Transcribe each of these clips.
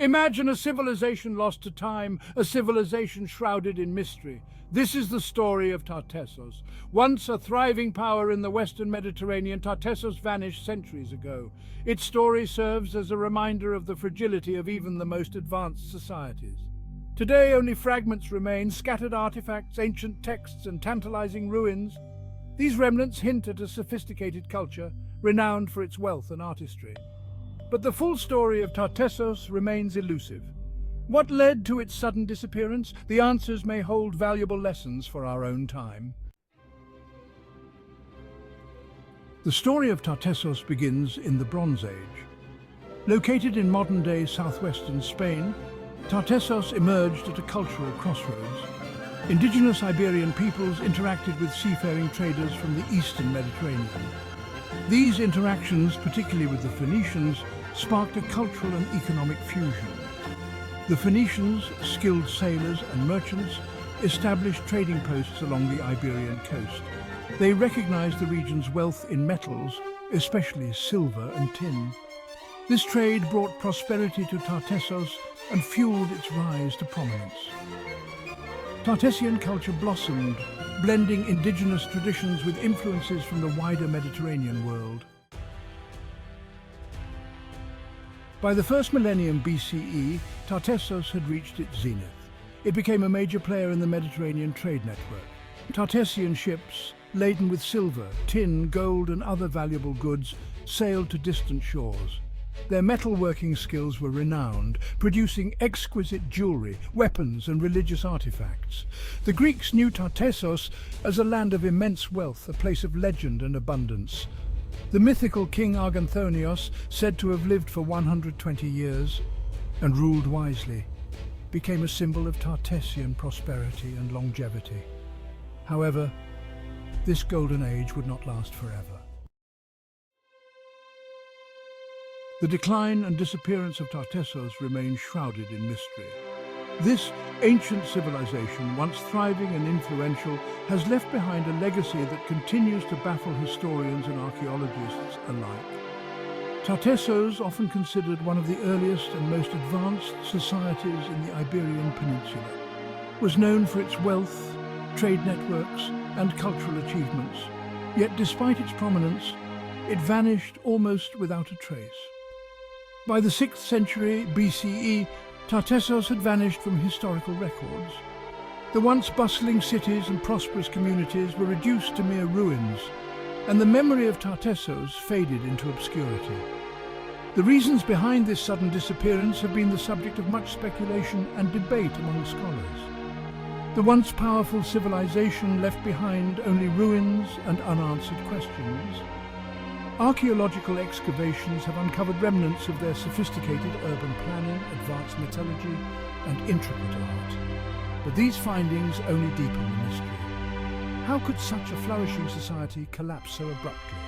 Imagine a civilization lost to time, a civilization shrouded in mystery. This is the story of Tartessos. Once a thriving power in the Western Mediterranean, Tartessos vanished centuries ago. Its story serves as a reminder of the fragility of even the most advanced societies. Today, only fragments remain, scattered artifacts, ancient texts, and tantalizing ruins. These remnants hint at a sophisticated culture, renowned for its wealth and artistry. But the full story of Tartessos remains elusive. What led to its sudden disappearance? The answers may hold valuable lessons for our own time. The story of Tartessos begins in the Bronze Age. Located in modern-day southwestern Spain, Tartessos emerged at a cultural crossroads. Indigenous Iberian peoples interacted with seafaring traders from the eastern Mediterranean. These interactions, particularly with the Phoenicians, sparked a cultural and economic fusion. The Phoenicians, skilled sailors and merchants, established trading posts along the Iberian coast. They recognized the region's wealth in metals, especially silver and tin. This trade brought prosperity to Tartessos and fueled its rise to prominence. Tartessian culture blossomed, blending indigenous traditions with influences from the wider Mediterranean world. By the first millennium BCE, Tartessos had reached its zenith. It became a major player in the Mediterranean trade network. Tartessian ships, laden with silver, tin, gold and other valuable goods, sailed to distant shores. Their metalworking skills were renowned, producing exquisite jewelry, weapons and religious artifacts. The Greeks knew Tartessos as a land of immense wealth, a place of legend and abundance. The mythical King Arganthonios, said to have lived for 120 years and ruled wisely, became a symbol of Tartessian prosperity and longevity. However, this golden age would not last forever. The decline and disappearance of Tartessos remain shrouded in mystery. This ancient civilization, once thriving and influential, has left behind a legacy that continues to baffle historians and archaeologists alike. Tartessos, often considered one of the earliest and most advanced societies in the Iberian Peninsula, was known for its wealth, trade networks, and cultural achievements. Yet despite its prominence, it vanished almost without a trace. By the 6th century BCE, Tartessos had vanished from historical records. The once bustling cities and prosperous communities were reduced to mere ruins, and the memory of Tartessos faded into obscurity. The reasons behind this sudden disappearance have been the subject of much speculation and debate among scholars. The once powerful civilization left behind only ruins and unanswered questions. Archaeological excavations have uncovered remnants of their sophisticated urban planning, advanced metallurgy, and intricate art. But these findings only deepen the mystery. How could such a flourishing society collapse so abruptly?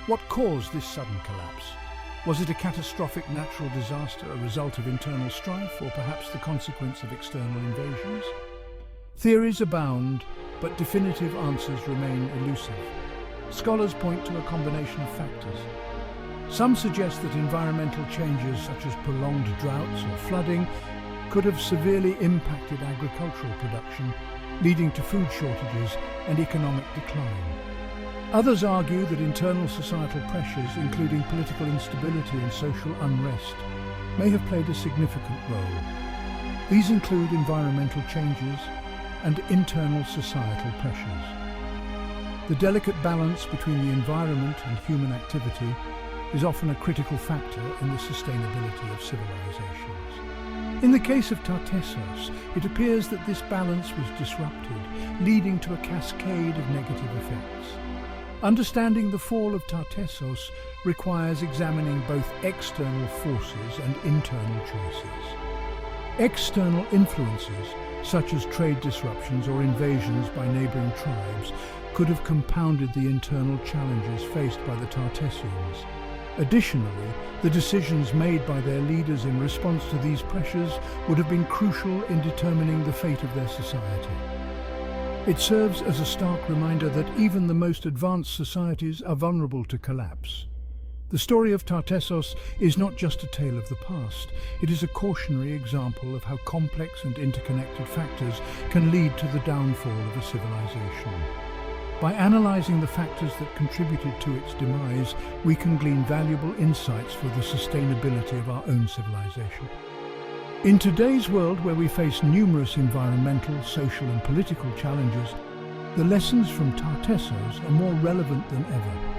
What caused this sudden collapse? Was it a catastrophic natural disaster, a result of internal strife, or perhaps the consequence of external invasions? Theories abound, but definitive answers remain elusive. Scholars point to a combination of factors. Some suggest that environmental changes such as prolonged droughts or flooding could have severely impacted agricultural production, leading to food shortages and economic decline. Others argue that internal societal pressures, including political instability and social unrest, may have played a significant role. These include environmental changes and internal societal pressures. The delicate balance between the environment and human activity is often a critical factor in the sustainability of civilizations. In the case of Tartessos, it appears that this balance was disrupted, leading to a cascade of negative effects. Understanding the fall of Tartessos requires examining both external forces and internal choices. External influences, such as trade disruptions or invasions by neighboring tribes, could have compounded the internal challenges faced by the Tartessians. Additionally, the decisions made by their leaders in response to these pressures would have been crucial in determining the fate of their society. It serves as a stark reminder that even the most advanced societies are vulnerable to collapse. The story of Tartessos is not just a tale of the past, it is a cautionary example of how complex and interconnected factors can lead to the downfall of a civilization. By analysing the factors that contributed to its demise, we can glean valuable insights for the sustainability of our own civilization. In today's world, where we face numerous environmental, social and political challenges, the lessons from Tartessos are more relevant than ever.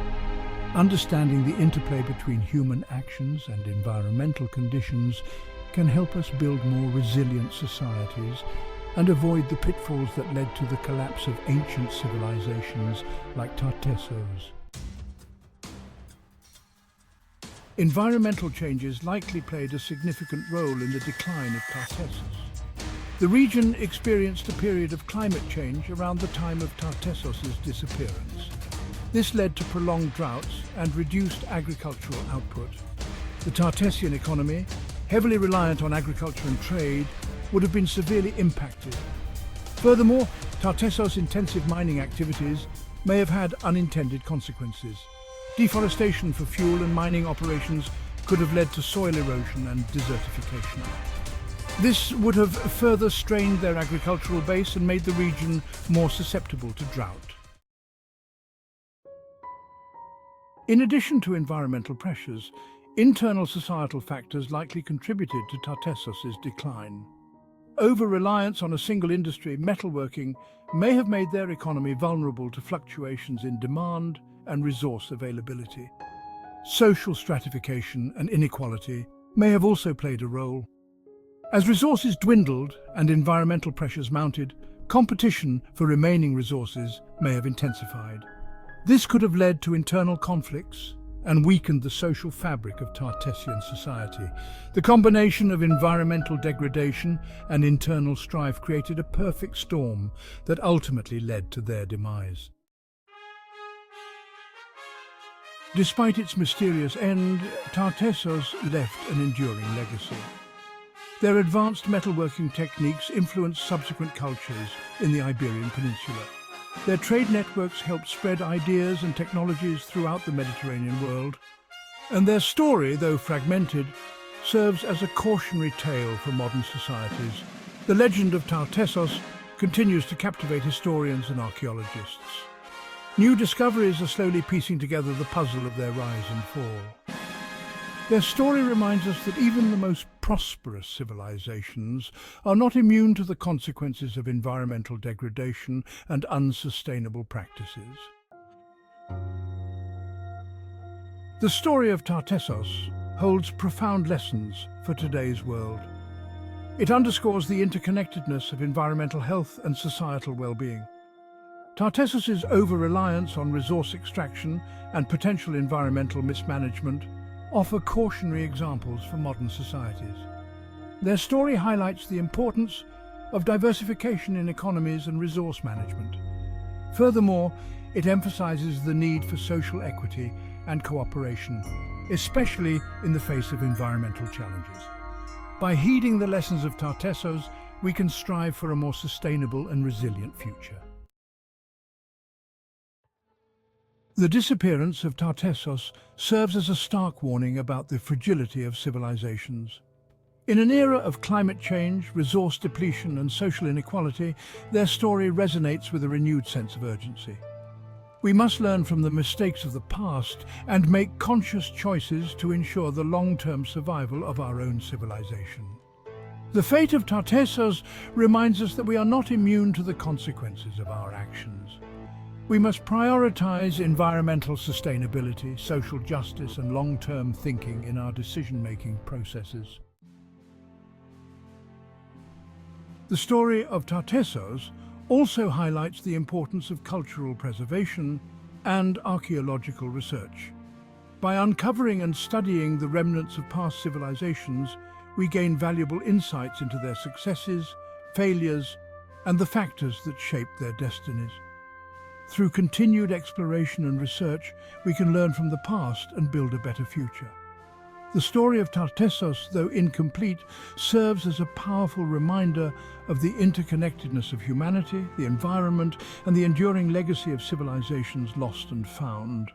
Understanding the interplay between human actions and environmental conditions can help us build more resilient societies and avoid the pitfalls that led to the collapse of ancient civilizations like Tartessos. Environmental changes likely played a significant role in the decline of Tartessos. The region experienced a period of climate change around the time of Tartessos' disappearance. This led to prolonged droughts and reduced agricultural output. The Tartessian economy, heavily reliant on agriculture and trade, would have been severely impacted. Furthermore, Tartessos' intensive mining activities may have had unintended consequences. Deforestation for fuel and mining operations could have led to soil erosion and desertification. This would have further strained their agricultural base and made the region more susceptible to drought. In addition to environmental pressures, internal societal factors likely contributed to Tartessos' decline. Over-reliance on a single industry, metalworking, may have made their economy vulnerable to fluctuations in demand and resource availability. Social stratification and inequality may have also played a role. As resources dwindled and environmental pressures mounted, competition for remaining resources may have intensified. This could have led to internal conflicts and weakened the social fabric of Tartessian society. The combination of environmental degradation and internal strife created a perfect storm that ultimately led to their demise. Despite its mysterious end, Tartessos left an enduring legacy. Their advanced metalworking techniques influenced subsequent cultures in the Iberian Peninsula. Their trade networks helped spread ideas and technologies throughout the Mediterranean world. And their story, though fragmented, serves as a cautionary tale for modern societies. The legend of Tartessos continues to captivate historians and archaeologists. New discoveries are slowly piecing together the puzzle of their rise and fall. Their story reminds us that even the most prosperous civilizations are not immune to the consequences of environmental degradation and unsustainable practices. The story of Tartessos holds profound lessons for today's world. It underscores the interconnectedness of environmental health and societal well-being. Tartessos' over-reliance on resource extraction and potential environmental mismanagement offer cautionary examples for modern societies. Their story highlights the importance of diversification in economies and resource management. Furthermore, it emphasizes the need for social equity and cooperation, especially in the face of environmental challenges. By heeding the lessons of Tartessos, we can strive for a more sustainable and resilient future. The disappearance of Tartessos serves as a stark warning about the fragility of civilizations. In an era of climate change, resource depletion and social inequality, their story resonates with a renewed sense of urgency. We must learn from the mistakes of the past and make conscious choices to ensure the long-term survival of our own civilization. The fate of Tartessos reminds us that we are not immune to the consequences of our actions. We must prioritize environmental sustainability, social justice, and long-term thinking in our decision-making processes. The story of Tartessos also highlights the importance of cultural preservation and archaeological research. By uncovering and studying the remnants of past civilizations, we gain valuable insights into their successes, failures, and the factors that shaped their destinies. Through continued exploration and research, we can learn from the past and build a better future. The story of Tartessos, though incomplete, serves as a powerful reminder of the interconnectedness of humanity, the environment, and the enduring legacy of civilizations lost and found.